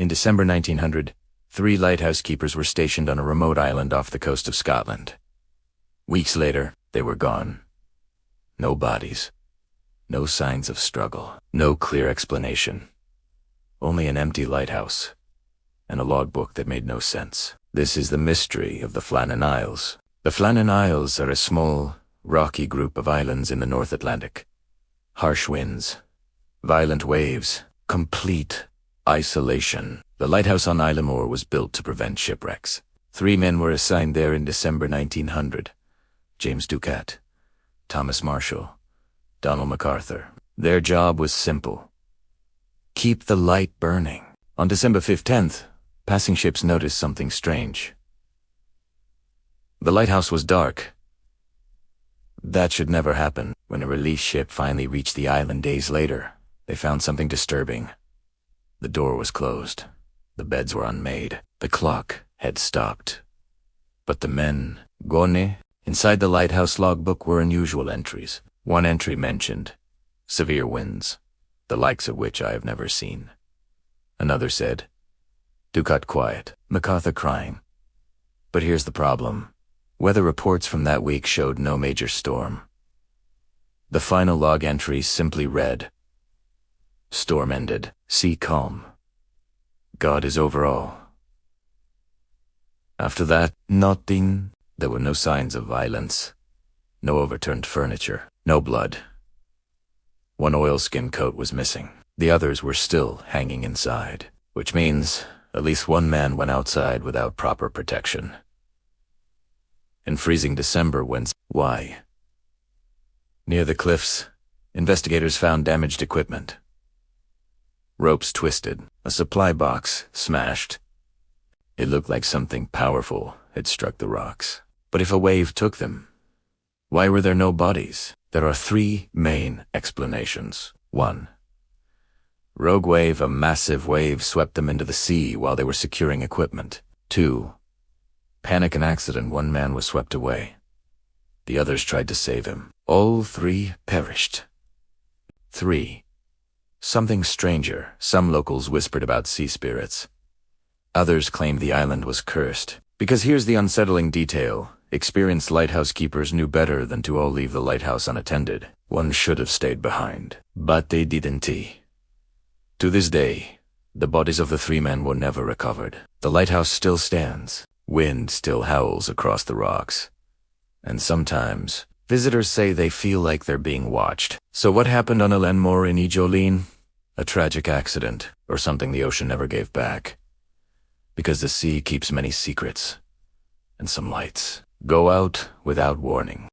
In December 1900, 3 lighthouse keepers were stationed on a remote island off the coast of Scotland. Weeks later, they were gone. No bodies. No signs of struggle. No clear explanation. Only an empty lighthouse. And a logbook that made no sense. This is the mystery of the Flannan Isles. The Flannan Isles are a small, rocky group of islands in the North Atlantic. Harsh winds, violent waves, complete isolation. The lighthouse on Islamore was built to prevent shipwrecks. 3 men were assigned there in December 1900. James Ducat, Thomas Marshall, Donald MacArthur. Their job was simple. Keep the light burning. On December 15th, passing ships noticed something strange. The lighthouse was dark. That should never happen. When a relief ship finally reached the island days later, they found something disturbing. The door was closed. The beds were unmade. The clock had stopped. But the men, gone, inside the lighthouse logbook were unusual entries. One entry mentioned severe winds, the likes of which I have never seen. Another said, Ducat quiet, MacArthur crying. But here's the problem. Weather reports from that week showed no major storm. The final log entry simply read, storm ended, sea calm. God is over all. After that, nothing. There were no signs of violence. No overturned furniture. No blood. One oilskin coat was missing. The others were still hanging inside, which means at least one man went outside without proper protection. In freezing December why? Near the cliffs, investigators found damaged equipment. Ropes twisted, a supply box smashed. It looked like something powerful had struck the rocks. But if a wave took them, why were there no bodies? There are 3 main explanations. 1. Rogue wave, a massive wave swept them into the sea while they were securing equipment. 2. Panic and accident, one man was swept away. The others tried to save him. All 3 perished. 3. Something stranger. Some locals whispered about sea spirits. Others claimed the island was cursed. Because here's the unsettling detail. Experienced lighthouse keepers knew better than to all leave the lighthouse unattended. One should have stayed behind. But they didn't. To this day, the bodies of the 3 men were never recovered. The lighthouse still stands. Wind still howls across the rocks. And sometimes, visitors say they feel like they're being watched. So what happened on Ellenmore in Jolene? A tragic accident, or something the ocean never gave back. Because the sea keeps many secrets. And some lights go out without warning.